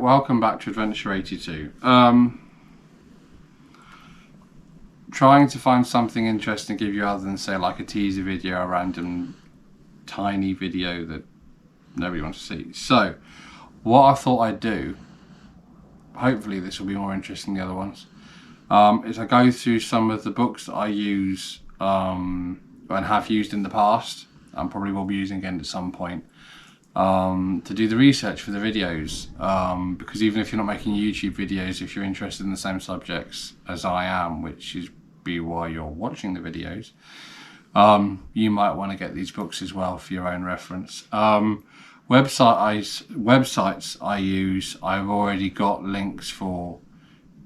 welcome back to Adventure 82. Trying to find something interesting to give you other than say like a teaser video, a random tiny video that nobody wants to see. So what I thought I'd do, hopefully this will be more interesting than the other ones, is I go through some of the books that I use and have used in the past, and probably will be using again at some point, to do the research for the videos, because even if you're not making YouTube videos, if you're interested in the same subjects as I am, which is be why you're watching the videos, you might want to get these books as well for your own reference. Websites I use, I've already got links for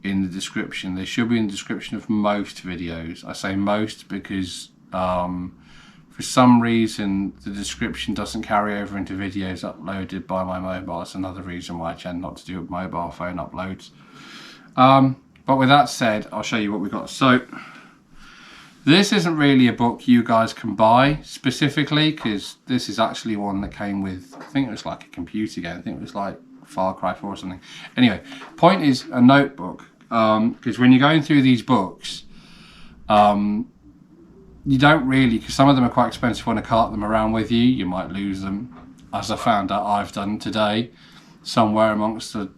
in the description. They should be in the description of most videos. I say most because for some reason the description doesn't carry over into videos uploaded by my mobile. That's another reason why I tend not to do mobile phone uploads. But with that said, I'll show you what we got. So this isn't really a book you guys can buy specifically, because this is actually one that came with, I think it was like a computer game. I think it was like Far Cry 4 or something. Anyway, point is a notebook, because when you're going through these books, you don't really, because some of them are quite expensive, want to cart them around with you. You might lose them, as I found out I've done today, somewhere amongst the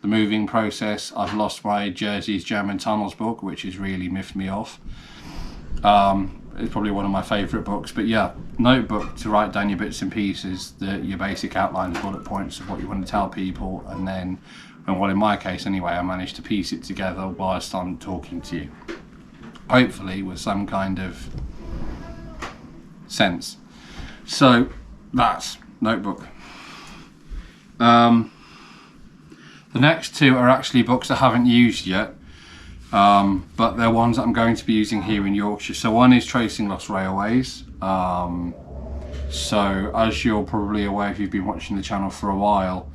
moving process. I've lost my Jersey's German Tunnels book, which has really miffed me off. It's probably one of my favourite books, but yeah, notebook to write down your bits and pieces, your basic outlines, bullet points of what you want to tell people, and then, well, in my case anyway, I managed to piece it together whilst I'm talking to you, hopefully with some kind of sense. So that's notebook. The next two are actually books I haven't used yet, but they're ones that I'm going to be using here in Yorkshire. So one is Tracing Lost Railways. So as you're probably aware if you've been watching the channel for a while,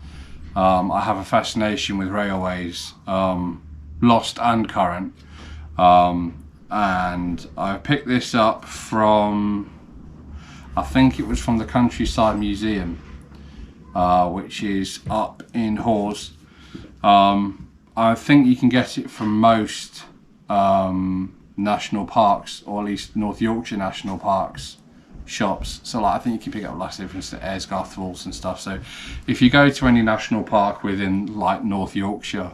I have a fascination with railways, lost and current. And I picked this up from, I think it was from the Countryside Museum, which is up in Hawes. I think you can get it from most national parks, or at least North Yorkshire national parks shops. So like, I think you can pick it up like for instance at Aysgarth Falls and stuff. So if you go to any national park within like North Yorkshire,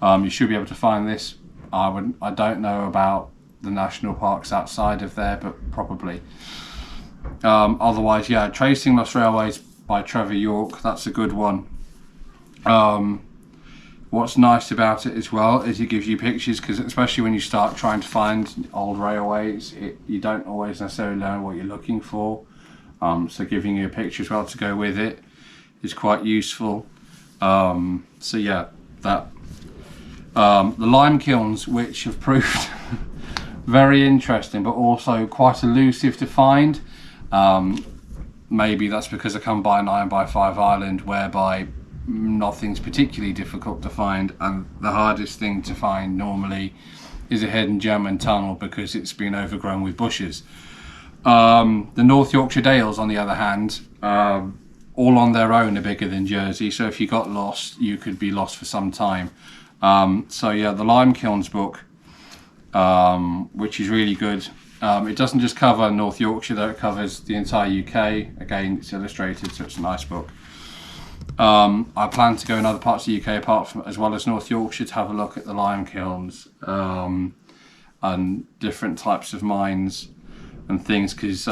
you should be able to find this. I don't know about the national parks outside of there, but probably. Otherwise, yeah, Tracing Lost Railways by Trevor York, that's a good one. What's nice about it as well is it gives you pictures, because especially when you start trying to find old railways, you don't always necessarily know what you're looking for. So giving you a picture as well to go with it is quite useful. So yeah, that. The lime kilns, which have proved very interesting but also quite elusive to find. Maybe that's because I come by 9x5 Island, whereby nothing's particularly difficult to find, and the hardest thing to find normally is a hidden German tunnel because it's been overgrown with bushes. The North Yorkshire Dales, on the other hand, all on their own are bigger than Jersey, so if you got lost you could be lost for some time. So yeah, the Lime Kilns book, which is really good. It doesn't just cover North Yorkshire though, it covers the entire UK. Again, it's illustrated, so it's a nice book. I plan to go in other parts of the UK apart from, as well as North Yorkshire, to have a look at the lime kilns and different types of mines and things, because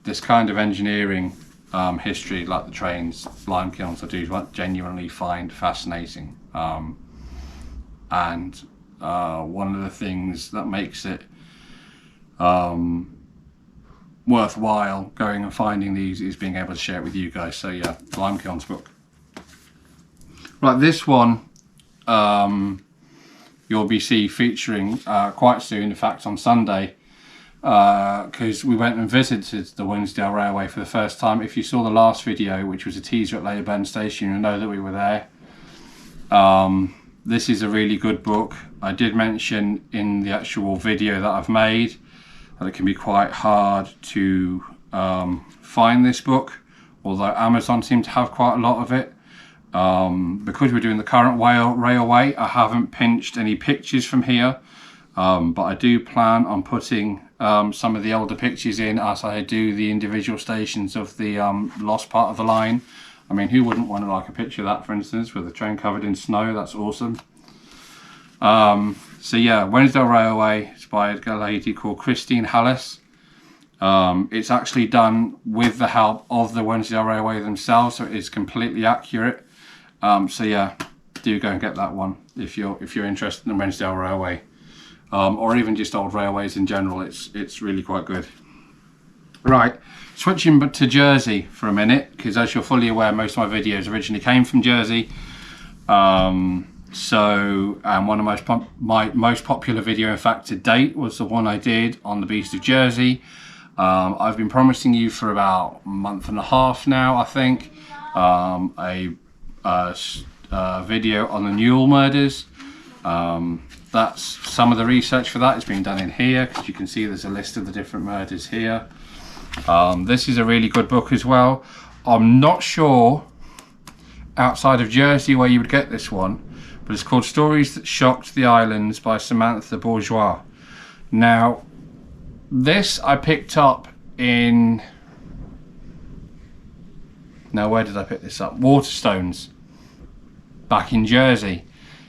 this kind of engineering history, like the trains, lime kilns, I do genuinely find fascinating. And one of the things that makes it worthwhile going and finding these is being able to share it with you guys. So yeah, lime kilns book. Right, this one you'll be featuring quite soon, in fact on Sunday, because we went and visited the Winsdale Railway for the first time. If you saw the last video, which was a teaser at Leyburn Station, you'll know that we were there. This is a really good book. I did mention in the actual video that I've made that it can be quite hard to find this book, although Amazon seem to have quite a lot of it. Because we're doing the current railway, I haven't pinched any pictures from here, but I do plan on putting some of the older pictures in as I do the individual stations of the lost part of the line. I mean, who wouldn't want to like a picture of that, for instance, with the train covered in snow? That's awesome. So yeah, Wensdale Railway. It's by a lady called Christine Hallis. It's actually done with the help of the Wensdale Railway themselves, so it is completely accurate. So yeah, do go and get that one if you're interested in the Wensdale Railway, or even just old railways in general. It's really quite good. Right, switching to Jersey for a minute, because as you're fully aware, most of my videos originally came from Jersey. One of my most popular video, in fact, to date, was the one I did on the Beast of Jersey. I've been promising you for about a month and a half now, I think, a video on the Newell murders. That's some of the research for that has been done in here, because you can see there's a list of the different murders here. This is a really good book as well. I'm not sure outside of Jersey where you would get this one, but it's called Stories That Shocked the Islands by Samantha Bourgeois. Now, this I picked up in... Now, where did I pick this up? Waterstones, back in Jersey,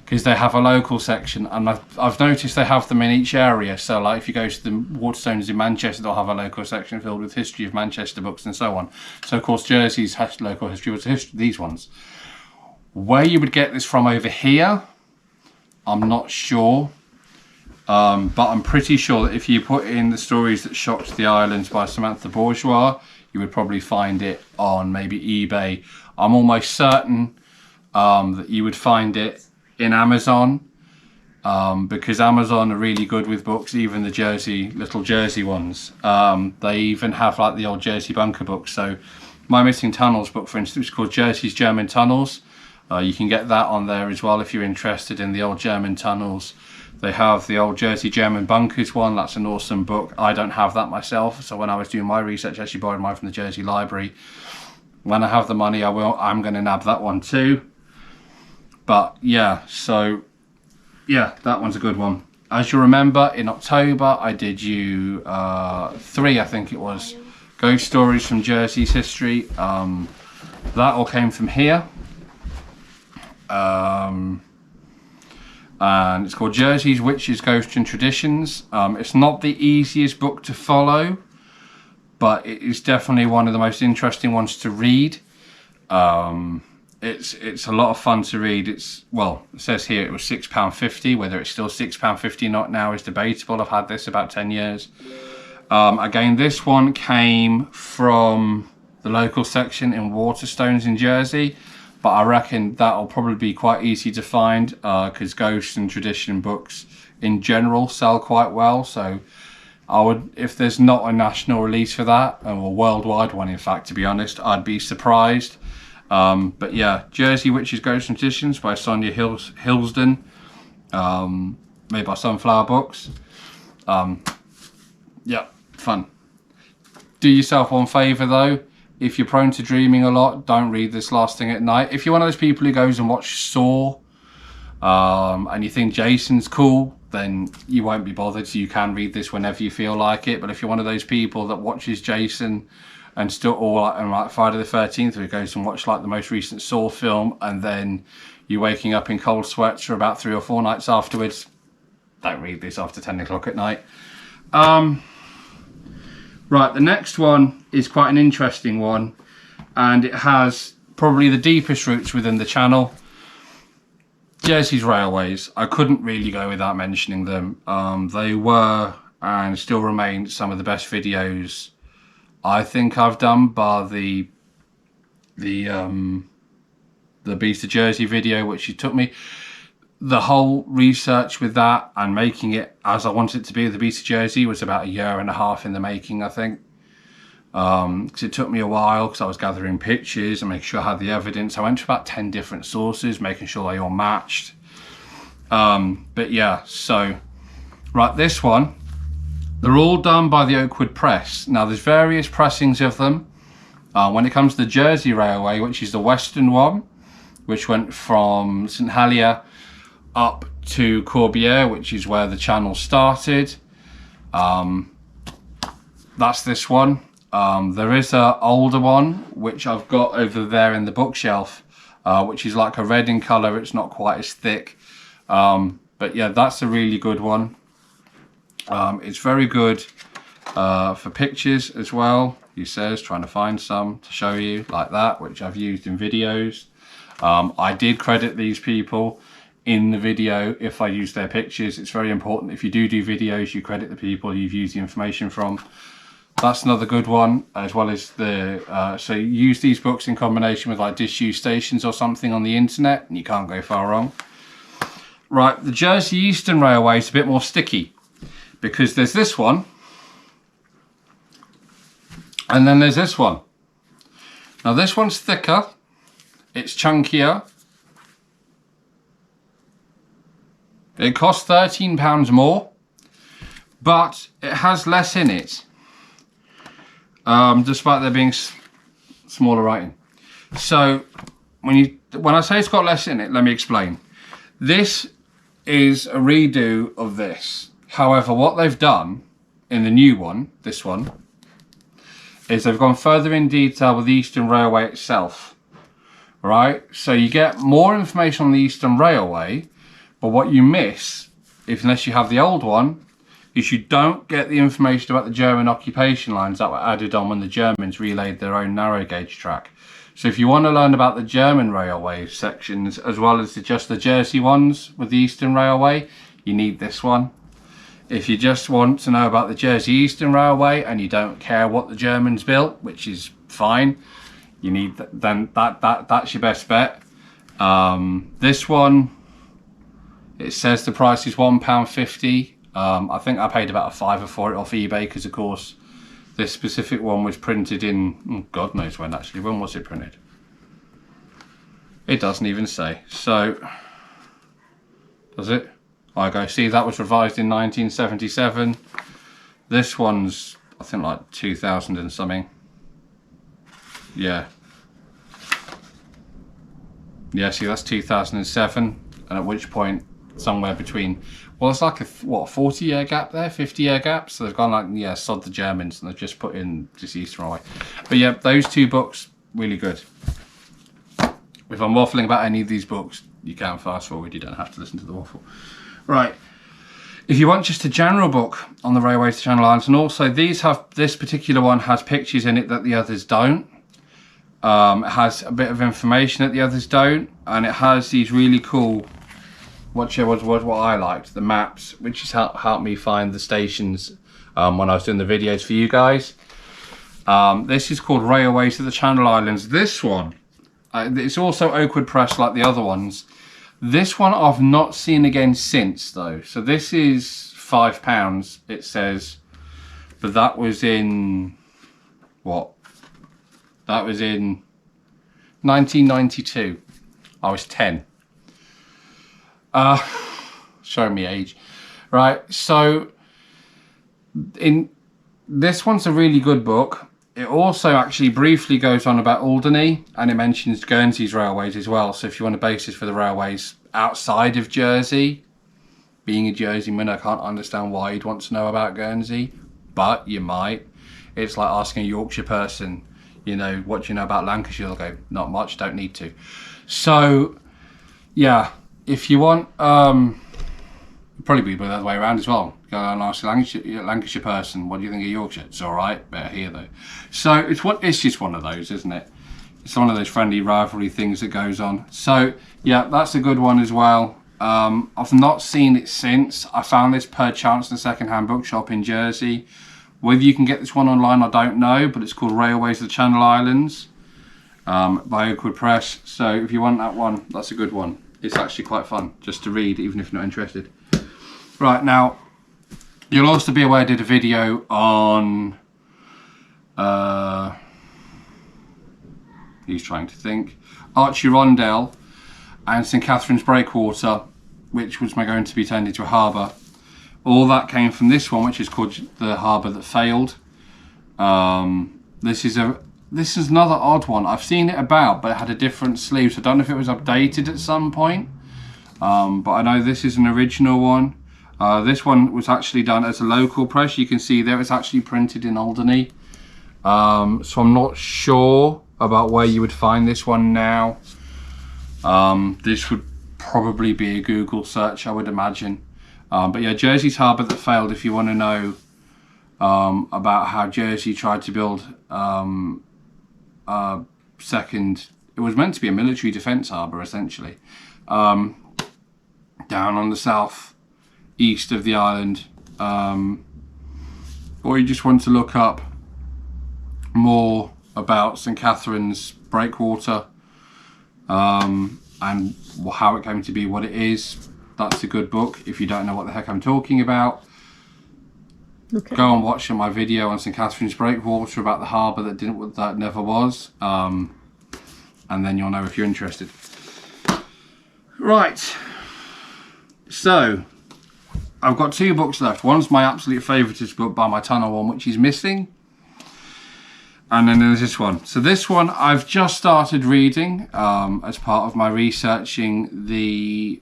because they have a local section, and I've noticed they have them in each area. So like if you go to the Waterstones in Manchester, they'll have a local section filled with history of Manchester books and so on. So of course Jersey's local history was these ones. Where you would get this from over here, I'm not sure, but I'm pretty sure that if you put in the Stories That Shocked the Islands by Samantha Bourgeois, you would probably find it on maybe eBay. I'm almost certain that you would find it in Amazon, because Amazon are really good with books, even the little Jersey ones. They even have like the old Jersey bunker books. So my Missing Tunnels book, for instance, is called Jersey's German Tunnels. You can get that on there as well if you're interested in the old German tunnels. They have the old Jersey German bunkers one. That's an awesome book. I don't have that myself, so when I was doing my research, I actually borrowed mine from the Jersey Library. When I have the money, I'm going to nab that one too. But yeah, so yeah, that one's a good one. As you remember, in October, I did you 3, I think it was, Ghost Stories from Jersey's History. That all came from here. And it's called Jersey's Witches, Ghosts and Traditions. It's not the easiest book to follow, but it is definitely one of the most interesting ones to read. It's a lot of fun to read. Well, it says here it was £6.50. Whether it's still £6.50 not now is debatable. I've had this about 10 years. Again, this one came from the local section in Waterstones in Jersey, but I reckon that'll probably be quite easy to find, because ghost and tradition books in general sell quite well. So I would, if there's not a national release for that, or a worldwide one in fact, to be honest, I'd be surprised. But yeah, Jersey Witches, Ghosts and Traditions by Sonia Hilsden, made by Sunflower Books. Yeah, fun. Do yourself one favour though. If you're prone to dreaming a lot, don't read this last thing at night. If you're one of those people who goes and watches Saw, and you think Jason's cool, then you won't be bothered. So you can read this whenever you feel like it. But if you're one of those people that watches Jason and still, or like Friday the 13th, who goes and watch like the most recent Saw film, and then you're waking up in cold sweats for about 3 or 4 nights afterwards, don't read this after 10 o'clock at night. Right, the next one is quite an interesting one, and it has probably the deepest roots within the channel. Jersey's Railways. I couldn't really go without mentioning them. They were and still remain some of the best videos I think I've done, bar the Beast of Jersey video, which you took me. The whole research with that and making it as I wanted it to be, the Beast of Jersey, was about 1.5 years in the making, I think. Because it took me a while, because I was gathering pictures and making sure I had the evidence. I went to about 10 different sources, making sure they all matched. But yeah, so, right, this one, they're all done by the Oakwood Press. Now, there's various pressings of them. When it comes to the Jersey Railway, which is the western one, which went from St Helier up to Corbière, which is where the channel started. That's this one. There is an older one which I've got over there in the bookshelf, which is like a red in colour. It's not quite as thick, but yeah, that's a really good one. It's very good for pictures as well. He says, trying to find some to show you like that, which I've used in videos. I did credit these people in the video if I use their pictures. It's very important if you do videos, you credit the people you've used the information from. That's another good one, as well as the so you use these books in combination with like disused stations or something on the internet and you can't go far wrong. Right, the Jersey Eastern Railway is a bit more sticky because there's this one and then there's this one. Now this one's thicker, it's chunkier. It costs £13 more, but it has less in it, despite there being smaller writing. So when I say it's got less in it, let me explain. This is a redo of this. However, what they've done in the new one, this one, is they've gone further in detail with the Eastern Railway itself. Right? So you get more information on the Eastern Railway, but what you miss, unless you have the old one, is you don't get the information about the German occupation lines that were added on when the Germans relayed their own narrow gauge track. So if you want to learn about the German railway sections as well as just the Jersey ones with the Eastern Railway, you need this one. If you just want to know about the Jersey Eastern Railway and you don't care what the Germans built, which is fine, you need then that's your best bet. This one, it says the price is £1.50. I think I paid about a £5 for it off eBay because, of course, this specific one was printed in God knows when. Actually, when was it printed? It doesn't even say. So, does it? I go see that was revised in 1977. This one's I think like 2000 and something. Yeah. Yeah. See, that's 2007, and at which point, somewhere between, well, it's like a 40-year gap there, 50-year gap. So they've gone like, yeah, sod the Germans, and they've just put in just Eastern Railway. But yeah, those two books, really good. If I'm waffling about any of these books, you can fast forward, you don't have to listen to the waffle. Right, if you want just a general book on the railways to Channel Islands, and also this particular one has pictures in it that the others don't. It has a bit of information that the others don't, and it has these really cool, what I liked, the maps, which has helped me find the stations when I was doing the videos for you guys. This is called Railways to the Channel Islands. This one, it's also Oakwood Press like the other ones. This one I've not seen again since though. So this is £5, it says, but that was in, what? That was in 1992. I was 10. Showing me age. Right, so this one's a really good book. It also actually briefly goes on about Alderney, and it mentions Guernsey's railways as well. So if you want a basis for the railways outside of Jersey, being a Jerseyman, I can't understand why you'd want to know about Guernsey, but you might. It's like asking a Yorkshire person, you know, what do you know about Lancashire? They'll go, not much, don't need to. So yeah, if you want, probably be the other way around as well. Go and ask a Lancashire person, what do you think of Yorkshire? It's all right, better here though. So it's just one of those, isn't it? It's one of those friendly rivalry things that goes on. So yeah, that's a good one as well. I've not seen it since. I found this per chance in a second-hand bookshop in Jersey. Whether you can get this one online, I don't know, but it's called Railways to the Channel Islands by Oakwood Press. So if you want that one, that's a good one. It's actually quite fun just to read, even if you're not interested. Right, now, you'll also be aware I did a video on, he's trying to think, Archie Rondell and St Catherine's Breakwater, which was going to be turned into a harbour. All that came from this one, which is called The Harbour That Failed. This is this is another odd one. I've seen it about, but it had a different sleeve, so I don't know if it was updated at some point. But I know this is an original one. This one was actually done as a local press. You can see there it's actually printed in Alderney. So I'm not sure about where you would find this one now. This would probably be a Google search, I would imagine. But yeah, Jersey's Harbour That Failed, if you want to know about how Jersey tried to build second, it was meant to be a military defence harbour essentially, down on the south east of the island, or you just want to look up more about St Catherine's breakwater and how it came to be what it is, that's a good book. If you don't know what the heck I'm talking about, okay, go and watch my video on St Catherine's breakwater about the harbour that never was, and then you'll know if you're interested. Right, so I've got 2 books left. One's my absolute favouriteest book by my tunnel one, which is missing, and then there's this one. So this one I've just started reading as part of my researching the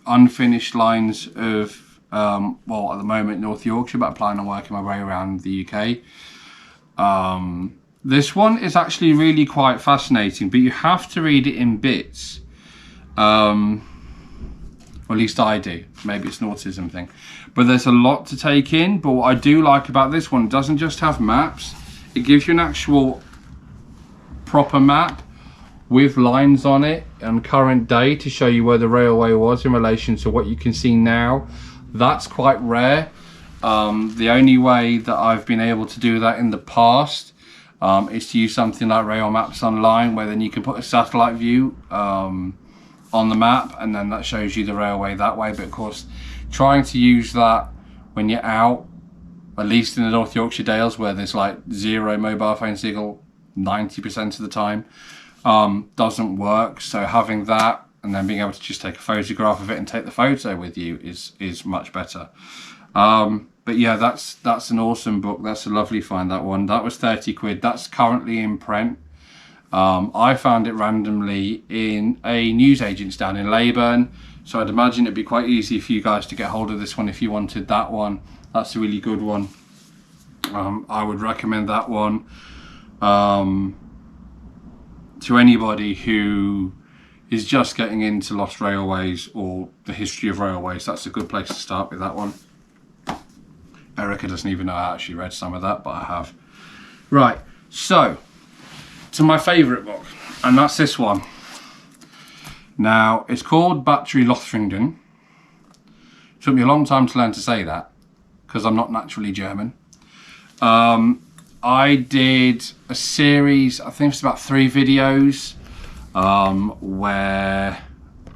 unfinished lines of well, at the moment North Yorkshire, but I plan on working my way around the UK. This one is actually really quite fascinating, but you have to read it in bits. Or at least I do. Maybe it's an autism thing. But there's a lot to take in. But what I do like about this one, it doesn't just have maps. It gives you an actual proper map with lines on it and current day to show you where the railway was in relation to what you can see now. That's quite rare. The only way that I've been able to do that in the past is to use something like Rail Maps Online, where then you can put a satellite view on the map, and then that shows you the railway that way. But of course, trying to use that when you're out, at least in the North Yorkshire Dales, where there's like 0 mobile phone signal 90% of the time, doesn't work. So having that and then being able to just take a photograph of it and take the photo with you is much better. But yeah, that's an awesome book. That's a lovely find, that one. That was 30 quid. That's currently in print. I found it randomly in a newsagent's down in Leyburn, so I'd imagine it'd be quite easy for you guys to get hold of this one if you wanted that one. That's a really good one. I would recommend that one to anybody who is just getting into Lost Railways or the history of railways. That's a good place to start with that one. Erica doesn't even know I actually read some of that, but I have. Right, so to my favourite book, and that's this one. Now, it's called Battery Lothringen. It took me a long time to learn to say that, because I'm not naturally German. I did a series, I think it's about 3 videos, where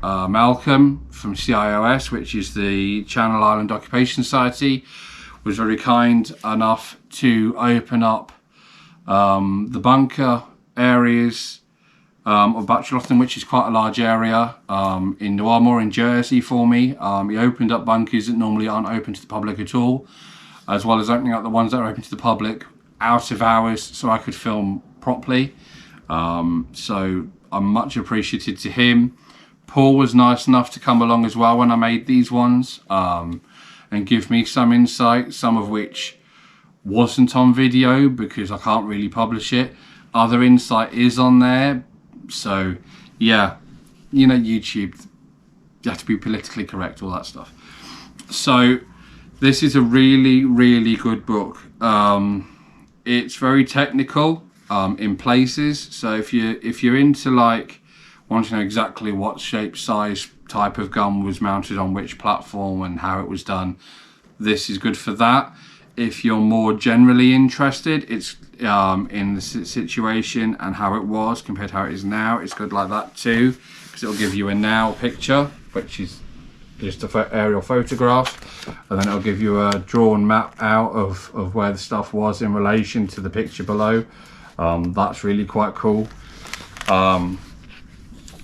Malcolm from CIOS, which is the Channel Island Occupation Society, was very kind enough to open up the bunker areas of Battery Lothringen, which is quite a large area in Norwood in Jersey for me. He opened up bunkers that normally aren't open to the public at all, as well as opening up the ones that are open to the public out of hours so I could film properly. So I'm much appreciated to him. Paul was nice enough to come along as well when I made these ones and give me some insight, some of which wasn't on video because I can't really publish it. Other insight is on there. So yeah, you know, YouTube, you have to be politically correct, all that stuff. So this is a really, really good book. It's very technical in places. So if you're into like wanting to know exactly what shape, size, type of gun was mounted on which platform and how it was done, this is good for that. If you're more generally interested, it's in the situation and how it was compared to how it is now, it's good like that too, because it'll give you a now picture, which is just an aerial photograph, and then it'll give you a drawn map out of where the stuff was in relation to the picture below. That's really quite cool. And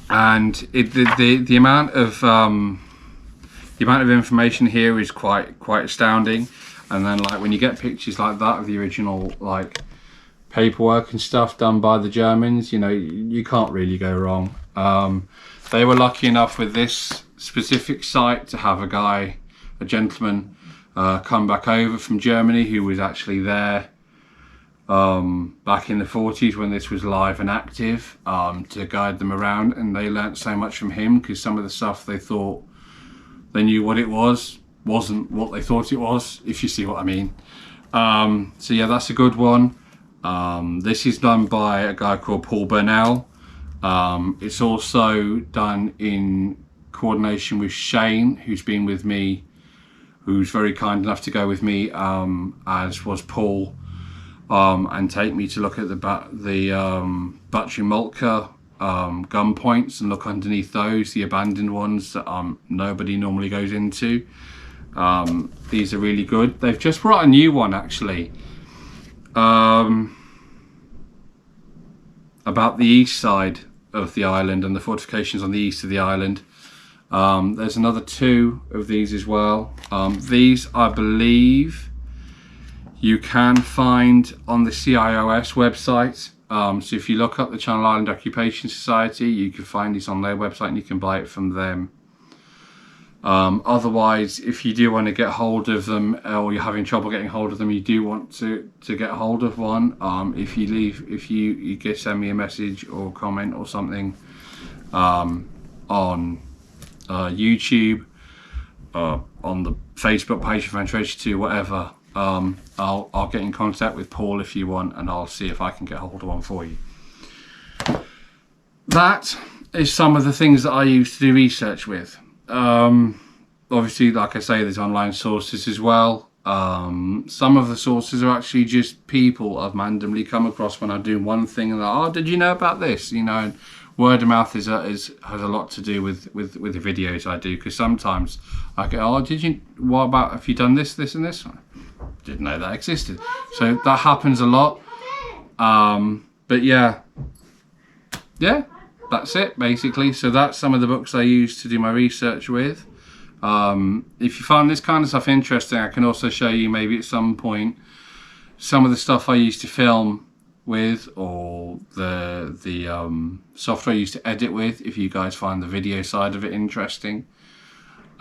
the amount of information here is quite astounding. And then like when you get pictures like that of the original like paperwork and stuff done by the Germans, you know, you can't really go wrong. They were lucky enough with this specific site to have a gentleman, come back over from Germany who was actually there back in the 40s when this was live and active, to guide them around, and they learnt so much from him, because some of the stuff they thought they knew what it wasn't what they thought it was, if you see what I mean. So yeah, that's a good one. This is done by a guy called Paul Burnell. It's also done in coordination with Shane, who's been with me, who's very kind enough to go with me, as was Paul, and take me to look at the Battery Moltke gun points and look underneath those, the abandoned ones that nobody normally goes into. These are really good. They've just brought a new one actually, about the east side of the island and the fortifications on the east of the island. There's another 2 of these as well. These, I believe, you can find on the CIOS website. So if you look up the Channel Island Occupation Society, you can find these on their website and you can buy it from them. Otherwise, if you do want to get hold of them, or you're having trouble getting hold of them, you do want to get hold of one, if you can send me a message or comment or something on YouTube, on the Facebook page for Venturation 2, whatever, I'll get in contact with Paul if you want, and I'll see if I can get hold of one for you. That is some of the things that I use to do research with. Obviously, like I say, there's online sources as well. Some of the sources are actually just people I've randomly come across when I'm doing one thing, and they're like, oh, did you know about this? You know, and word of mouth has a lot to do with the videos I do, because sometimes I go, oh, what about, have you done this, this and this? I didn't know that existed. So that happens a lot. But yeah, that's it basically. So that's some of the books I use to do my research with. If you find this kind of stuff interesting, I can also show you maybe at some point some of the stuff I used to film with, or the software I used to edit with, if you guys find the video side of it interesting.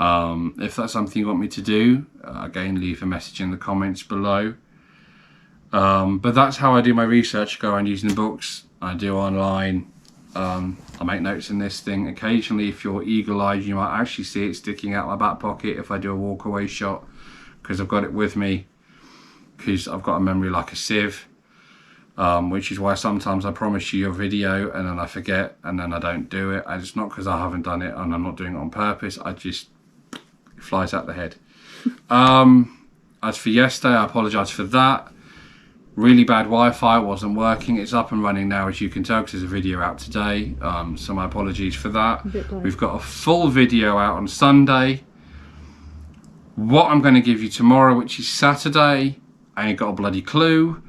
If that's something you want me to do, again, leave a message in the comments below. But that's how I do my research. I go around using the books I do online. I make notes in this thing. Occasionally, if you're eagle-eyed, you might actually see it sticking out my back pocket if I do a walk-away shot, because I've got it with me, because I've got a memory like a sieve, which is why sometimes I promise you a video and then I forget and then I don't do it. And it's not because I haven't done it and I'm not doing it on purpose, it flies out the head. As for yesterday, I apologise for that. Really bad Wi-Fi, wasn't working. It's up and running now, as you can tell, because there's a video out today. So my apologies for that. We've got a full video out on Sunday. What I'm going to give you tomorrow, which is Saturday, I ain't got a bloody clue.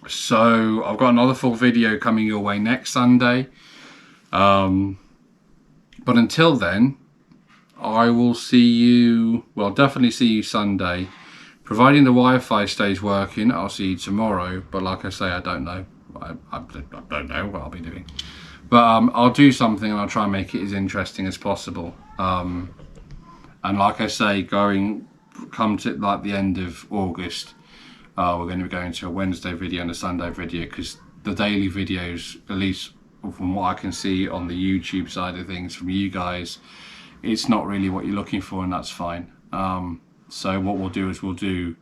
So I've got another full video coming your way next Sunday. But until then, I will see you, well, definitely see you Sunday. Providing the Wi-Fi stays working, I'll see you tomorrow. But like I say, I don't know. I don't know what I'll be doing. But I'll do something and I'll try and make it as interesting as possible. And like I say, come to like the end of August, we're going to be going to a Wednesday video and a Sunday video, because the daily videos, at least from what I can see on the YouTube side of things from you guys, it's not really what you're looking for, and that's fine. So what we'll do is we'll do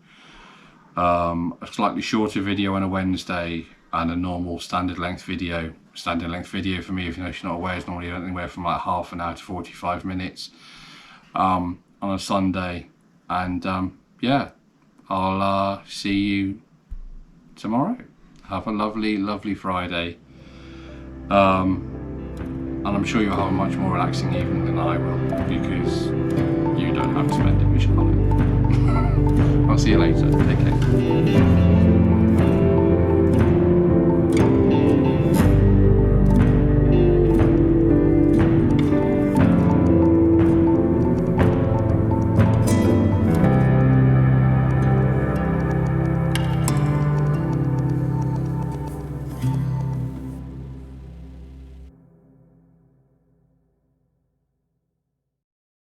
a slightly shorter video on a Wednesday and a normal standard length video. Standard length video for me, if you're not aware, is normally anywhere from like half an hour to 45 minutes on a Sunday. And yeah, I'll see you tomorrow. Have a lovely, lovely Friday. And I'm sure you'll have a much more relaxing evening than I will, because you don't have to spend it with Charlotte. I'll see you later. Take care.